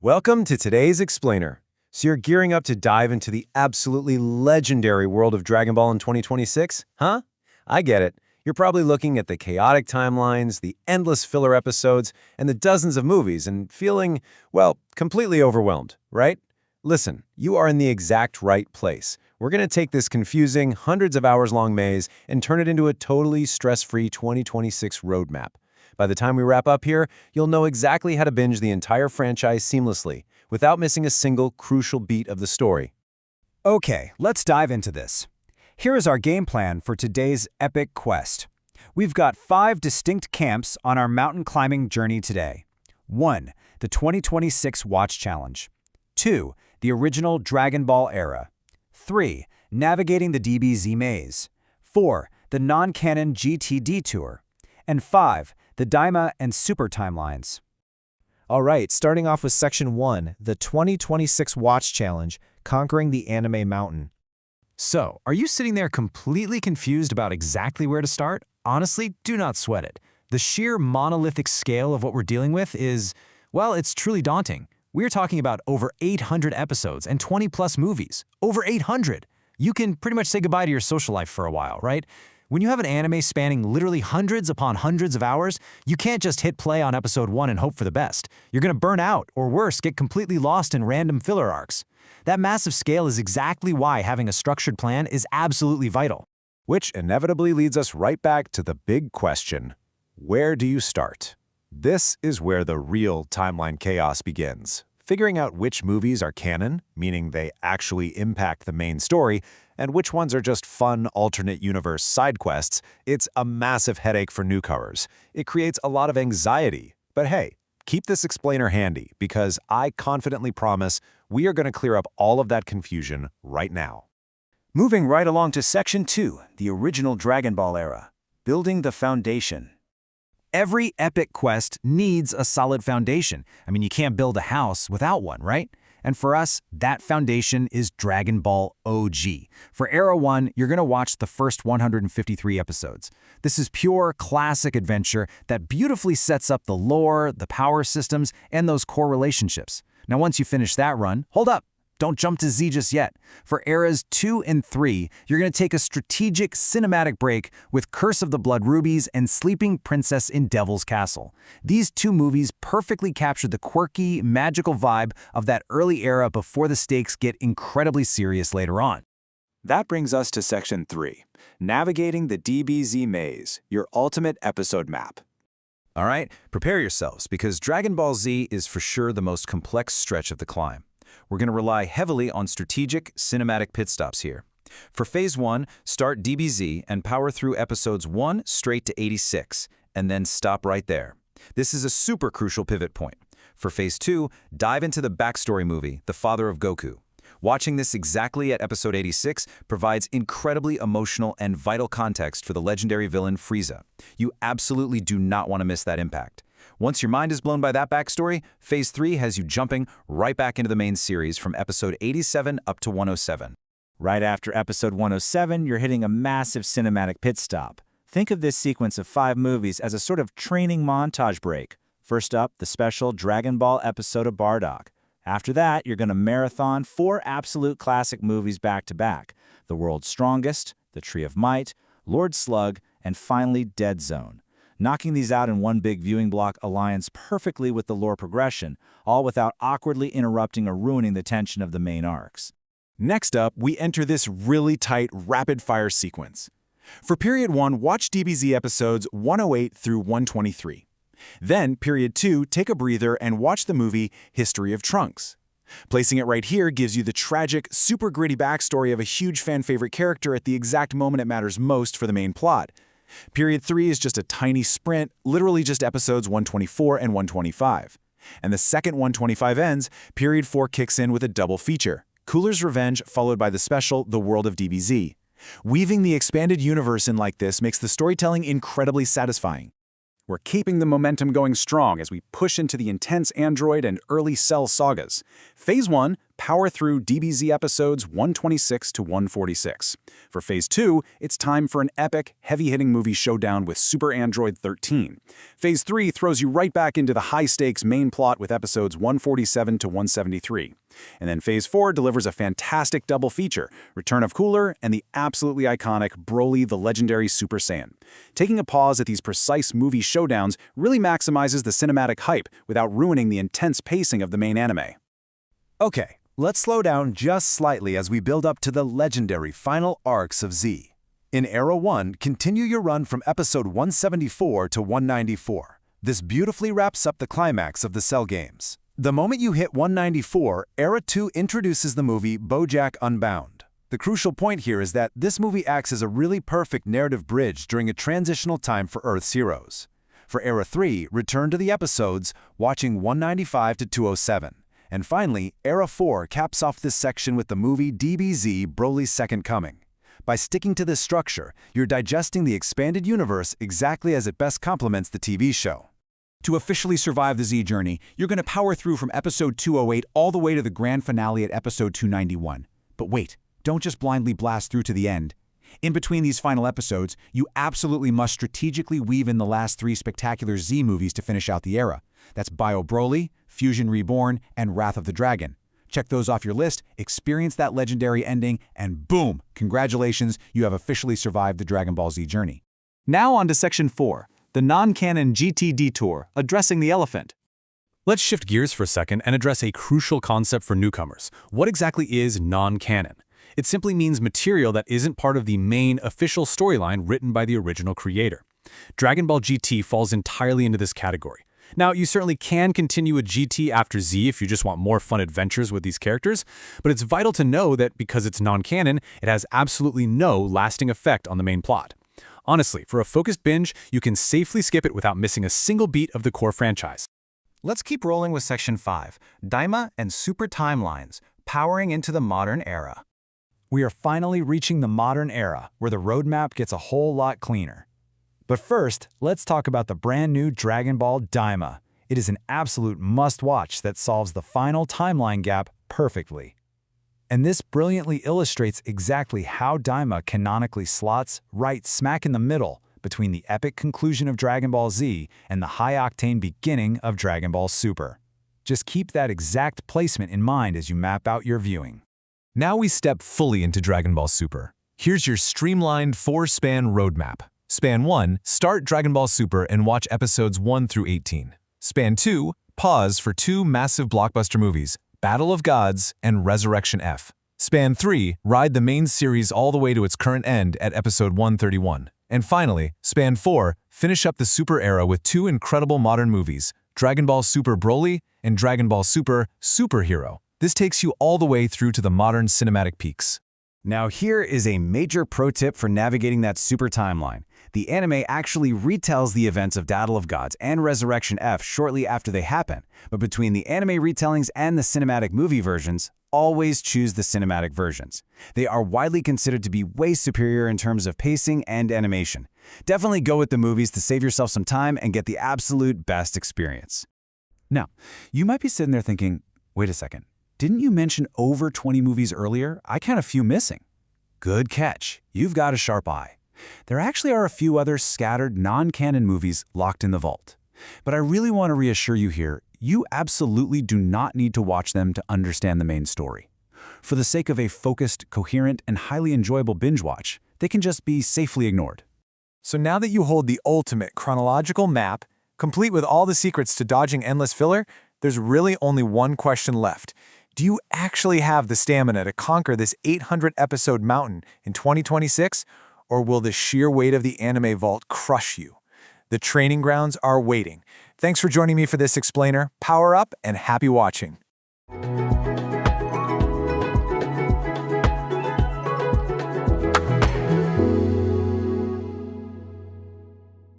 Welcome to today's Explainer. So you're gearing up to dive into the absolutely legendary world of Dragon Ball in 2026? Huh? I get it. You're probably looking at the chaotic timelines, the endless filler episodes, and the dozens of movies and feeling, well, completely overwhelmed, right? Listen, you are in the exact right place. We're going to take this confusing, hundreds of hours long maze and turn it into a totally stress-free 2026 roadmap. By the time we wrap up here, you'll know exactly how to binge the entire franchise seamlessly, without missing a single crucial beat of the story. Okay, let's dive into this. Here is our game plan for today's epic quest. We've got 5 distinct camps on our mountain climbing journey today. 1. The 2026 Watch Challenge. 2. The original Dragon Ball era. 3. Navigating the DBZ maze. 4. The non-canon GT Detour. And 5. The Daima and Super timelines. All right, starting off with Section 1, the 2026 Watch Challenge, Conquering the Anime Mountain. So, are you sitting there completely confused about exactly where to start? Honestly, do not sweat it. The sheer monolithic scale of what we're dealing with is, well, it's truly daunting. We're talking about over 800 episodes and 20-plus movies. Over 800! You can pretty much say goodbye to your social life for a while, right? When you have an anime spanning literally hundreds upon hundreds of hours, you can't just hit play on episode 1 and hope for the best. You're gonna burn out, or worse, get completely lost in random filler arcs. That massive scale is exactly why having a structured plan is absolutely vital. Which inevitably leads us right back to the big question: where do you start? This is where the real timeline chaos begins. Figuring out which movies are canon, meaning they actually impact the main story, and which ones are just fun alternate universe side quests, it's a massive headache for newcomers. It creates a lot of anxiety. But hey, keep this explainer handy, because I confidently promise we are going to clear up all of that confusion right now. Moving right along to Section 2, the original Dragon Ball era. Building the foundation. Every epic quest needs a solid foundation. I mean, you can't build a house without one, right? And for us, that foundation is Dragon Ball OG. For Era 1, you're going to watch the first 153 episodes. This is pure, classic adventure that beautifully sets up the lore, the power systems, and those core relationships. Now, once you finish that run, hold up! Don't jump to Z just yet. For Eras 2 and 3, you're going to take a strategic cinematic break with Curse of the Blood Rubies and Sleeping Princess in Devil's Castle. These 2 movies perfectly capture the quirky, magical vibe of that early era before the stakes get incredibly serious later on. That brings us to Section 3, Navigating the DBZ Maze, your ultimate episode map. All right, prepare yourselves, because Dragon Ball Z is for sure the most complex stretch of the climb. We're going to rely heavily on strategic, cinematic pit stops here. For Phase 1, start DBZ and power through episodes 1 straight to 86, and then stop right there. This is a super crucial pivot point. For Phase 2, dive into the backstory movie, The Father of Goku. Watching this exactly at episode 86 provides incredibly emotional and vital context for the legendary villain Frieza. You absolutely do not want to miss that impact. Once your mind is blown by that backstory, Phase 3 has you jumping right back into the main series from episode 87 up to 107. Right after episode 107, you're hitting a massive cinematic pit stop. Think of this sequence of 5 movies as a sort of training montage break. First up, the special Dragon Ball episode of Bardock. After that, you're going to marathon 4 absolute classic movies back-to-back. The World's Strongest, The Tree of Might, Lord Slug, and finally Dead Zone. Knocking these out in one big viewing block aligns perfectly with the lore progression, all without awkwardly interrupting or ruining the tension of the main arcs. Next up, we enter this really tight, rapid-fire sequence. For Period 1, watch DBZ episodes 108 through 123. Then, Period 2, take a breather and watch the movie History of Trunks. Placing it right here gives you the tragic, super gritty backstory of a huge fan-favorite character at the exact moment it matters most for the main plot. Period 3 is just a tiny sprint, literally just episodes 124 and 125. And the second 125 ends, Period 4 kicks in with a double feature, Cooler's Revenge followed by the special The World of DBZ. Weaving the expanded universe in like this makes the storytelling incredibly satisfying. We're keeping the momentum going strong as we push into the intense Android and early Cell sagas. Phase 1, power through DBZ episodes 126 to 146. For Phase 2, it's time for an epic, heavy-hitting movie showdown with Super Android 13. Phase 3 throws you right back into the high-stakes main plot with episodes 147 to 173. And then Phase 4 delivers a fantastic double feature, Return of Cooler and the absolutely iconic Broly the Legendary Super Saiyan. Taking a pause at these precise movie showdowns really maximizes the cinematic hype without ruining the intense pacing of the main anime. Okay, let's slow down just slightly as we build up to the legendary final arcs of Z. In Era 1, continue your run from episode 174 to 194. This beautifully wraps up the climax of the Cell games. The moment you hit 194, Era 2 introduces the movie BoJack Unbound. The crucial point here is that this movie acts as a really perfect narrative bridge during a transitional time for Earth's heroes. For Era 3, return to the episodes, watching 195 to 207. And finally, Era 4 caps off this section with the movie DBZ Broly's Second Coming. By sticking to this structure, you're digesting the expanded universe exactly as it best complements the TV show. To officially survive the Z journey, you're going to power through from episode 208 all the way to the grand finale at episode 291. But wait, don't just blindly blast through to the end. In between these final episodes, you absolutely must strategically weave in the last 3 spectacular Z movies to finish out the era. That's Bio Broly, Fusion Reborn, and Wrath of the Dragon. Check those off your list, experience that legendary ending, and boom! Congratulations, you have officially survived the Dragon Ball Z journey. Now on to Section 4. The non-canon GT detour, addressing the elephant. Let's shift gears for a second and address a crucial concept for newcomers. What exactly is non-canon? It simply means material that isn't part of the main official storyline written by the original creator. Dragon Ball GT falls entirely into this category. Now, you certainly can continue with GT after Z if you just want more fun adventures with these characters, but it's vital to know that because it's non-canon, it has absolutely no lasting effect on the main plot. Honestly, for a focused binge, you can safely skip it without missing a single beat of the core franchise. Let's keep rolling with Section 5, Daima and Super Timelines, powering into the modern era. We are finally reaching the modern era, where the roadmap gets a whole lot cleaner. But first, let's talk about the brand new Dragon Ball Daima. It is an absolute must-watch that solves the final timeline gap perfectly. And this brilliantly illustrates exactly how Daima canonically slots right smack in the middle between the epic conclusion of Dragon Ball Z and the high-octane beginning of Dragon Ball Super. Just keep that exact placement in mind as you map out your viewing. Now we step fully into Dragon Ball Super. Here's your streamlined 4-span roadmap. Span 1, start Dragon Ball Super and watch episodes 1 through 18. Span 2, pause for 2 massive blockbuster movies, Battle of Gods and Resurrection F. Span 3, ride the main series all the way to its current end at episode 131. And finally, Span 4, finish up the Super era with 2 incredible modern movies, Dragon Ball Super Broly and Dragon Ball Super Superhero. This takes you all the way through to the modern cinematic peaks. Now here is a major pro tip for navigating that super timeline. The anime actually retells the events of Battle of Gods and Resurrection F shortly after they happen, but between the anime retellings and the cinematic movie versions, always choose the cinematic versions. They are widely considered to be way superior in terms of pacing and animation. Definitely go with the movies to save yourself some time and get the absolute best experience. Now, you might be sitting there thinking, wait a second, didn't you mention over 20 movies earlier? I count a few missing. Good catch. You've got a sharp eye. There actually are a few other scattered non-canon movies locked in the vault. But I really want to reassure you here, you absolutely do not need to watch them to understand the main story. For the sake of a focused, coherent, and highly enjoyable binge watch, they can just be safely ignored. So now that you hold the ultimate chronological map, complete with all the secrets to dodging endless filler, there's really only one question left. Do you actually have the stamina to conquer this 800-episode mountain in 2026? Or will the sheer weight of the anime vault crush you? The training grounds are waiting. Thanks for joining me for this explainer. Power up and happy watching.